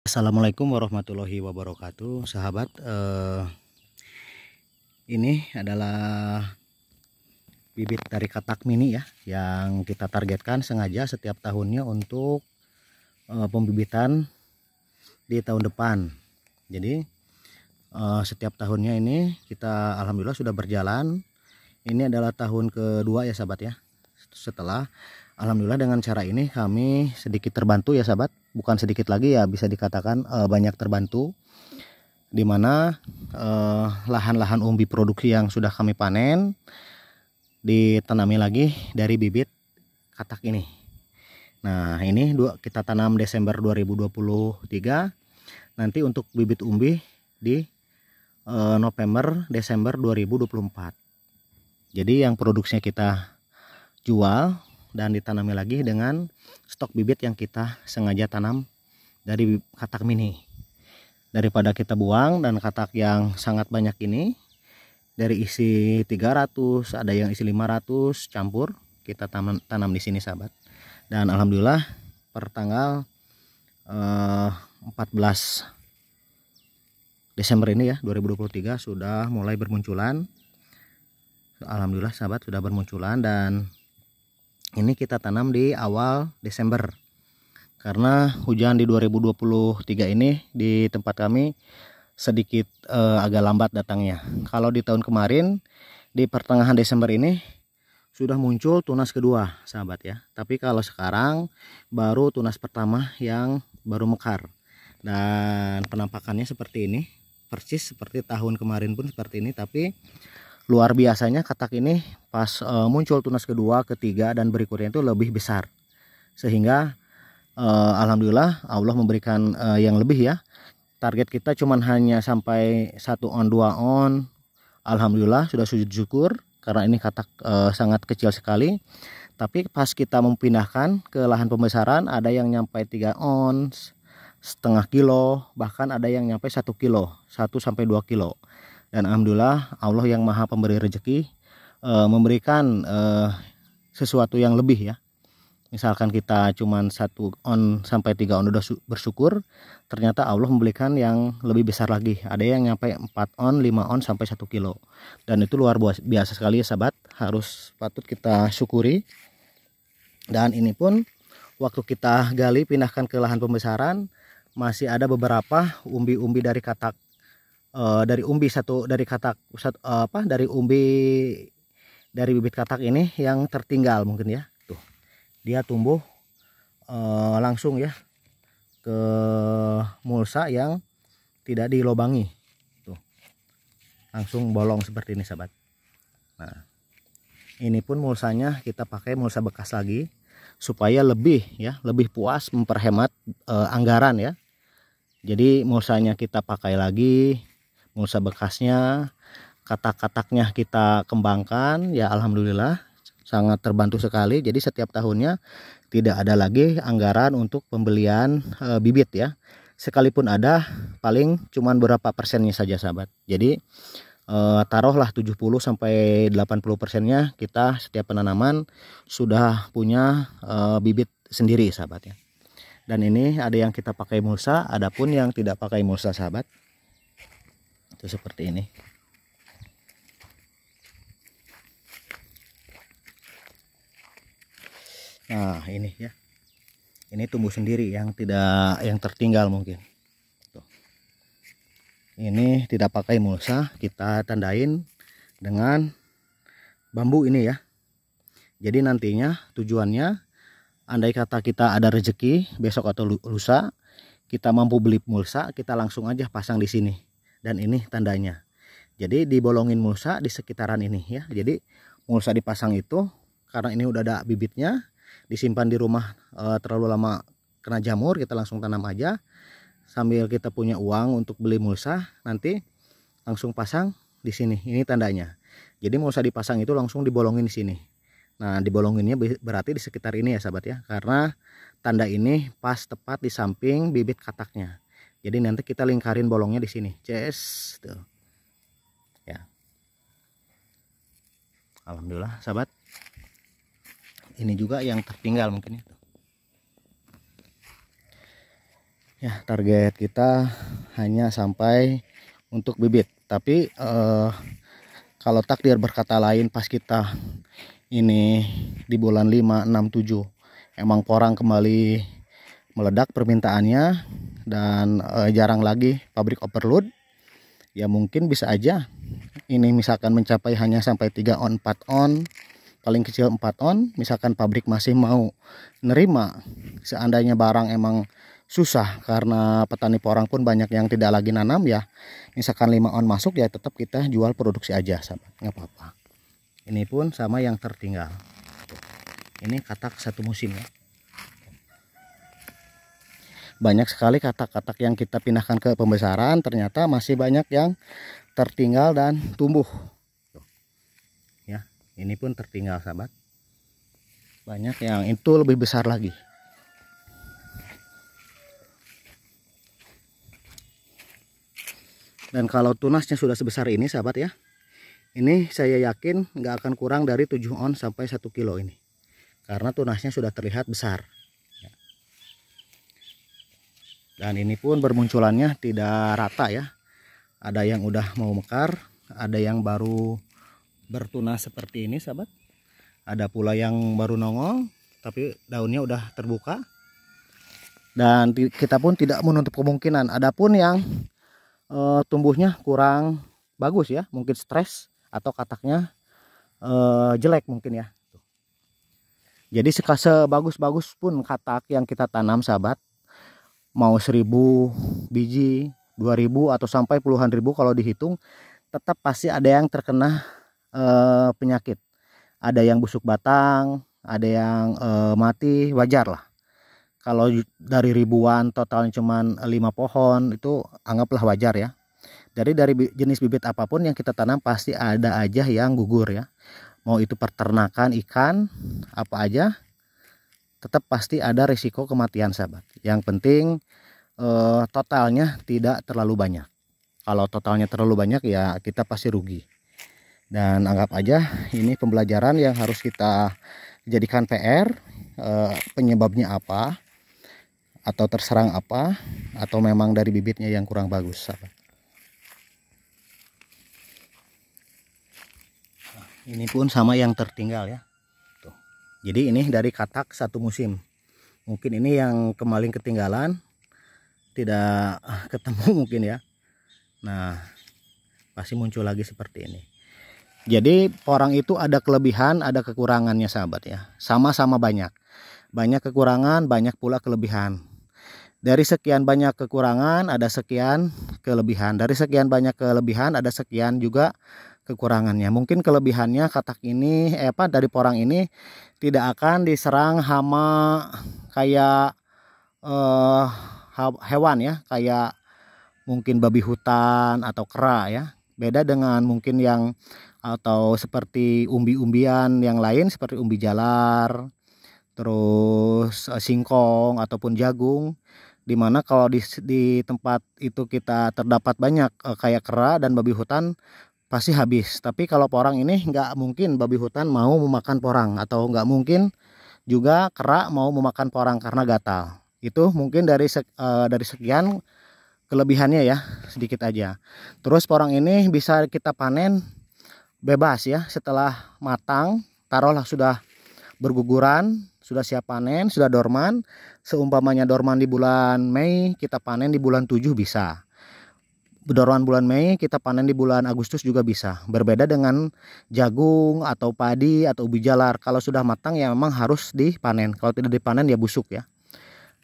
Assalamualaikum warahmatullahi wabarakatuh, sahabat. Ini adalah bibit dari katak mini ya, yang kita targetkan sengaja setiap tahunnya untuk pembibitan di tahun depan. Jadi setiap tahunnya ini kita alhamdulillah sudah berjalan. Ini adalah tahun kedua ya sahabat ya. Setelah alhamdulillah dengan cara ini kami sedikit terbantu ya sahabat, bukan sedikit lagi ya, bisa dikatakan banyak terbantu, dimana lahan-lahan umbi produksi yang sudah kami panen ditanami lagi dari bibit katak ini. Nah ini kita tanam Desember 2023, nanti untuk bibit umbi di November Desember 2024. Jadi yang produksinya kita jual dan ditanami lagi dengan stok bibit yang kita sengaja tanam dari katak mini. Daripada kita buang dan katak yang sangat banyak ini, dari isi 300 ada yang isi 500 campur, kita tanam di sini sahabat. Dan alhamdulillah per tanggal 14 Desember ini ya 2023 sudah mulai bermunculan. Alhamdulillah sahabat sudah bermunculan, dan ini kita tanam di awal Desember. Karena hujan di 2023 ini di tempat kami sedikit agak lambat datangnya. Kalau di tahun kemarin di pertengahan Desember ini sudah muncul tunas kedua sahabat ya. Tapi kalau sekarang baru tunas pertama yang baru mekar. Dan penampakannya seperti ini, persis seperti tahun kemarin pun seperti ini. Tapi luar biasanya katak ini pas muncul tunas kedua, ketiga, dan berikutnya itu lebih besar. Sehingga alhamdulillah Allah memberikan yang lebih ya. Target kita cuman hanya sampai 1 on 2 on. Alhamdulillah sudah sujud syukur karena ini katak sangat kecil sekali. Tapi pas kita memindahkan ke lahan pembesaran, ada yang nyampe 3 ons, setengah kilo, bahkan ada yang nyampe 1 kilo, 1 sampai 2 kilo. Dan alhamdulillah Allah yang maha pemberi rezeki memberikan sesuatu yang lebih ya. Misalkan kita cuman 1 on sampai 3 on udah bersyukur, ternyata Allah memberikan yang lebih besar lagi. Ada yang nyampe 4 on, 5 on sampai 1 kilo. Dan itu luar biasa sekali ya sahabat, harus patut kita syukuri. Dan ini pun waktu kita gali pindahkan ke lahan pembesaran, masih ada beberapa umbi-umbi dari katak, dari umbi satu dari katak dari umbi dari bibit katak ini yang tertinggal mungkin ya. Tuh, dia tumbuh langsung ya ke mulsa yang tidak dilobangi. Tuh, langsung bolong seperti ini sahabat. Nah ini pun mulsanya kita pakai mulsa bekas lagi supaya lebih puas memperhemat anggaran ya. Jadi mulsanya kita pakai lagi, mulsa bekasnya, katak-kataknya kita kembangkan ya, alhamdulillah sangat terbantu sekali. Jadi setiap tahunnya tidak ada lagi anggaran untuk pembelian bibit ya. Sekalipun ada, paling cuman berapa persennya saja sahabat. Jadi taruhlah 70 sampai 80%-nya kita setiap penanaman sudah punya bibit sendiri sahabat ya. Dan ini ada yang kita pakai mulsa, ada pun yang tidak pakai mulsa sahabat. Itu seperti ini. Nah ini ya, ini tumbuh sendiri yang tertinggal mungkin. Tuh. Ini tidak pakai mulsa, kita tandain dengan bambu ini ya. Jadi nantinya tujuannya, andai kata kita ada rezeki besok atau lusa, kita mampu beli mulsa, kita langsung aja pasang di sini. Dan ini tandanya. Jadi dibolongin mulsa di sekitaran ini ya. Jadi mulsa dipasang itu karena ini udah ada bibitnya, disimpan di rumah terlalu lama kena jamur, kita langsung tanam aja. Sambil kita punya uang untuk beli mulsa, nanti langsung pasang di sini. Ini tandanya. Jadi mulsa dipasang itu langsung dibolongin di sini. Nah dibolonginnya berarti di sekitar ini ya sahabat ya, karena tanda ini pas tepat di samping bibit kataknya. Jadi nanti kita lingkarin bolongnya di sini, ces tuh ya. Alhamdulillah sahabat, ini juga yang tertinggal mungkin itu. Ya, target kita hanya sampai untuk bibit, tapi kalau takdir berkata lain pas kita ini di bulan 5, 6, 7 emang porang kembali meledak permintaannya dan jarang lagi pabrik overload, ya mungkin bisa aja ini misalkan mencapai hanya sampai 3 on 4 on, paling kecil 4 on, misalkan pabrik masih mau nerima. Seandainya barang emang susah karena petani porang pun banyak yang tidak lagi nanam, ya misalkan 5 on masuk, ya tetap kita jual produksi aja sahabat, nggak apa-apa. Ini pun sama yang tertinggal, ini katak satu musim ya. Banyak sekali katak-katak yang kita pindahkan ke pembesaran, ternyata masih banyak yang tertinggal dan tumbuh ya. Ini pun tertinggal sahabat, banyak yang itu lebih besar lagi. Dan kalau tunasnya sudah sebesar ini sahabat ya, ini saya yakin nggak akan kurang dari 7 on sampai 1 kilo ini, karena tunasnya sudah terlihat besar. Dan ini pun bermunculannya tidak rata ya, ada yang udah mau mekar, ada yang baru bertunas seperti ini sahabat, ada pula yang baru nongol tapi daunnya udah terbuka. Dan kita pun tidak menutup kemungkinan ada pun yang tumbuhnya kurang bagus ya, mungkin stres atau kataknya jelek mungkin ya. Jadi sebagus-bagus pun katak yang kita tanam sahabat, mau 1000 biji, 2000 atau sampai puluhan ribu kalau dihitung, tetap pasti ada yang terkena penyakit. Ada yang busuk batang, ada yang mati, wajar lah. Kalau dari ribuan totalnya cuman 5 pohon, itu anggaplah wajar ya. Dari jenis bibit apapun yang kita tanam pasti ada aja yang gugur ya. Mau itu peternakan ikan apa aja, tetap pasti ada risiko kematian sahabat. Yang penting totalnya tidak terlalu banyak. Kalau totalnya terlalu banyak ya kita pasti rugi. Dan anggap aja ini pembelajaran yang harus kita jadikan PR, penyebabnya apa, atau terserang apa, atau memang dari bibitnya yang kurang bagus sahabat. Ini pun sama yang tertinggal ya. Tuh. Jadi ini dari katak satu musim. Mungkin ini yang kemarin ketinggalan, tidak ketemu mungkin ya. Nah, pasti muncul lagi seperti ini. Jadi porang itu ada kelebihan, ada kekurangannya sahabat ya. Sama-sama banyak. Banyak kekurangan, banyak pula kelebihan. Dari sekian banyak kekurangan ada sekian kelebihan. Dari sekian banyak kelebihan ada sekian juga kekurangannya. Mungkin kelebihannya katak ini dari porang ini tidak akan diserang hama kayak hewan ya, kayak mungkin babi hutan atau kera ya. Beda dengan mungkin yang atau seperti umbi-umbian yang lain seperti umbi jalar, terus singkong ataupun jagung, dimana kalau di tempat itu kita terdapat banyak kayak kera dan babi hutan pasti habis. Tapi kalau porang ini nggak mungkin babi hutan mau memakan porang, atau nggak mungkin juga kera mau memakan porang karena gatal. Itu mungkin dari sekian kelebihannya ya, sedikit aja. Terus porang ini bisa kita panen bebas ya, setelah matang, taruhlah sudah berguguran, sudah siap panen, sudah dorman. Seumpamanya dorman di bulan Mei, kita panen di bulan 7 bisa. Dorman bulan Mei, kita panen di bulan Agustus juga bisa. Berbeda dengan jagung atau padi atau ubi jalar. Kalau sudah matang ya memang harus dipanen. Kalau tidak dipanen ya busuk ya.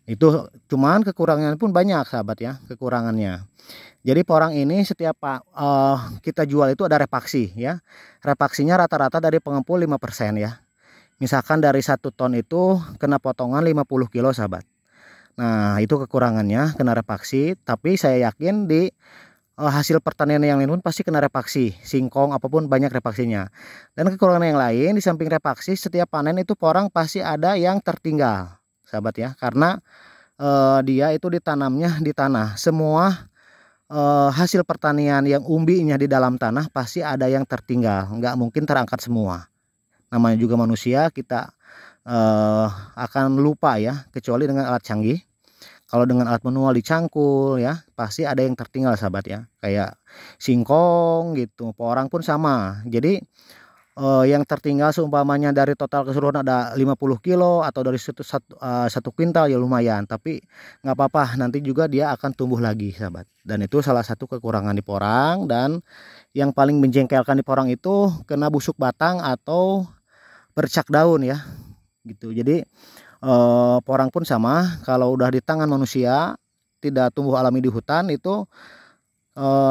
Itu cuman kekurangannya pun banyak sahabat ya, kekurangannya. Jadi porang ini setiap kita jual itu ada repaksi ya. Repaksinya rata-rata dari pengepul 5% ya. Misalkan dari 1 ton itu kena potongan 50 kilo sahabat. Nah itu kekurangannya, kena repaksi. Tapi saya yakin di hasil pertanian yang lain pun pasti kena repaksi. Singkong apapun banyak repaksinya. Dan kekurangan yang lain di samping repaksi, setiap panen itu porang pasti ada yang tertinggal sahabat ya. Karena dia itu ditanamnya di tanah. Semua hasil pertanian yang umbinya di dalam tanah pasti ada yang tertinggal, nggak mungkin terangkat semua. Namanya juga manusia, kita akan lupa ya, kecuali dengan alat canggih. Kalau dengan alat manual dicangkul ya, pasti ada yang tertinggal sahabat ya. Kayak singkong gitu, porang pun sama. Jadi yang tertinggal seumpamanya dari total keseluruhan ada 50 kilo atau dari satu kuintal ya lumayan, tapi nggak apa-apa, nanti juga dia akan tumbuh lagi sahabat. Dan itu salah satu kekurangan di porang. Dan yang paling menjengkelkan di porang itu kena busuk batang atau bercak daun ya gitu. Jadi porang pun sama, kalau udah di tangan manusia tidak tumbuh alami di hutan itu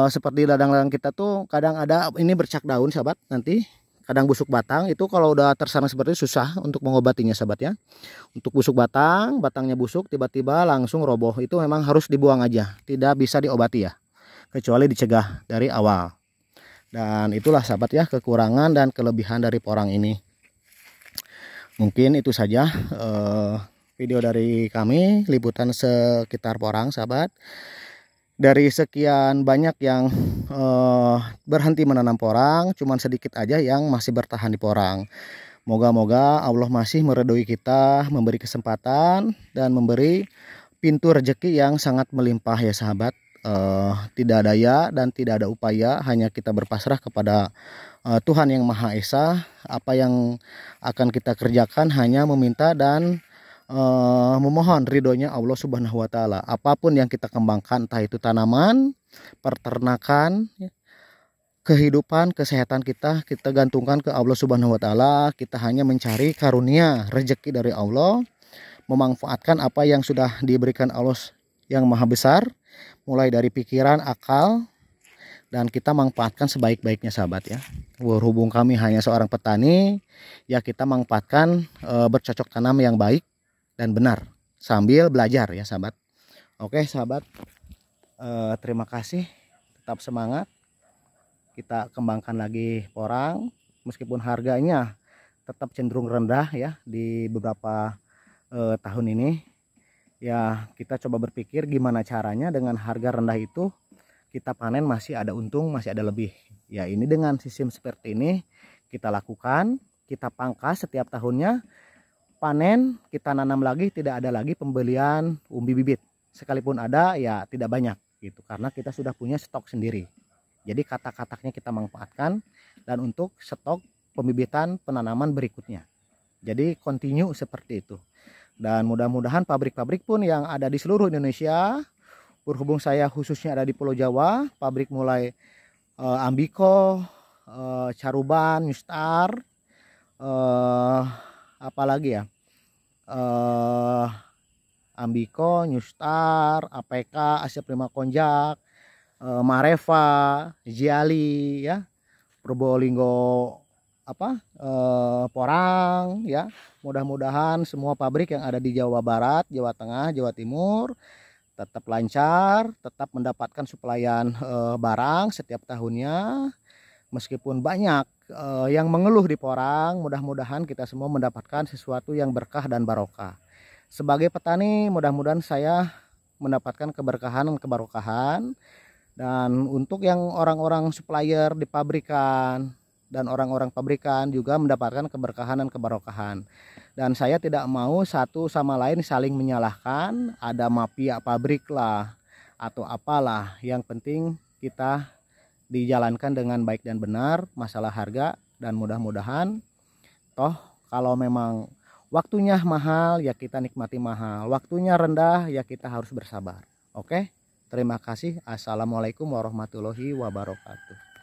seperti ladang-ladang kita tuh kadang ada ini bercak daun sahabat, nanti kadang busuk batang. Itu kalau udah tersarang seperti itu susah untuk mengobatinya sahabat ya. Untuk busuk batang, batangnya busuk tiba-tiba langsung roboh, itu memang harus dibuang aja, tidak bisa diobati ya, kecuali dicegah dari awal. Dan itulah sahabat ya kekurangan dan kelebihan dari porang ini. Mungkin itu saja video dari kami liputan sekitar porang sahabat. Dari sekian banyak yang berhenti menanam porang, cuman sedikit aja yang masih bertahan di porang. Moga-moga Allah masih meridhoi kita, memberi kesempatan dan memberi pintu rezeki yang sangat melimpah ya sahabat. Tidak daya dan tidak ada upaya, hanya kita berpasrah kepada Tuhan yang Maha Esa. Apa yang akan kita kerjakan hanya meminta dan memohon ridhonya Allah Subhanahu wa Ta'ala. Apapun yang kita kembangkan, entah itu tanaman, peternakan, kehidupan, kesehatan kita gantungkan ke Allah Subhanahu wa Ta'ala. Kita hanya mencari karunia rezeki dari Allah, memanfaatkan apa yang sudah diberikan Allah yang Maha Besar, mulai dari pikiran, akal, dan kita manfaatkan sebaik-baiknya sahabat ya. Berhubung kami hanya seorang petani, ya kita manfaatkan bercocok tanam yang baik dan benar sambil belajar ya sahabat. Oke sahabat, terima kasih, tetap semangat, kita kembangkan lagi porang meskipun harganya tetap cenderung rendah ya di beberapa tahun ini. Ya kita coba berpikir gimana caranya dengan harga rendah itu kita panen masih ada untung, masih ada lebih. Ya ini dengan sistem seperti ini kita lakukan, kita pangkas setiap tahunnya. Panen kita nanam lagi, tidak ada lagi pembelian umbi bibit, sekalipun ada ya tidak banyak gitu, karena kita sudah punya stok sendiri. Jadi katak-kataknya kita manfaatkan dan untuk stok pembibitan penanaman berikutnya. Jadi continue seperti itu. Dan mudah-mudahan pabrik-pabrik pun yang ada di seluruh Indonesia, berhubung saya khususnya ada di Pulau Jawa, pabrik mulai Ambiko, Caruban, Nustar, apalagi ya, Ambiko, Nustar, APK, Asia Prima Konjak, Mareva, Jiali ya, Probolinggo porang ya. Mudah-mudahan semua pabrik yang ada di Jawa Barat, Jawa Tengah, Jawa Timur tetap lancar, tetap mendapatkan suplaian barang setiap tahunnya. Meskipun banyak yang mengeluh di porang, mudah-mudahan kita semua mendapatkan sesuatu yang berkah dan barokah. Sebagai petani, mudah-mudahan saya mendapatkan keberkahan dan kebarokahan. Dan untuk yang orang-orang supplier di pabrikan dan orang-orang pabrikan juga mendapatkan keberkahan dan kebarokahan. Dan saya tidak mau satu sama lain saling menyalahkan, ada mafia pabrik lah atau apalah. Yang penting kita dijalankan dengan baik dan benar masalah harga. Dan mudah-mudahan toh kalau memang waktunya mahal ya kita nikmati mahal, waktunya rendah ya kita harus bersabar. Oke, terima kasih. Assalamualaikum warahmatullahi wabarakatuh.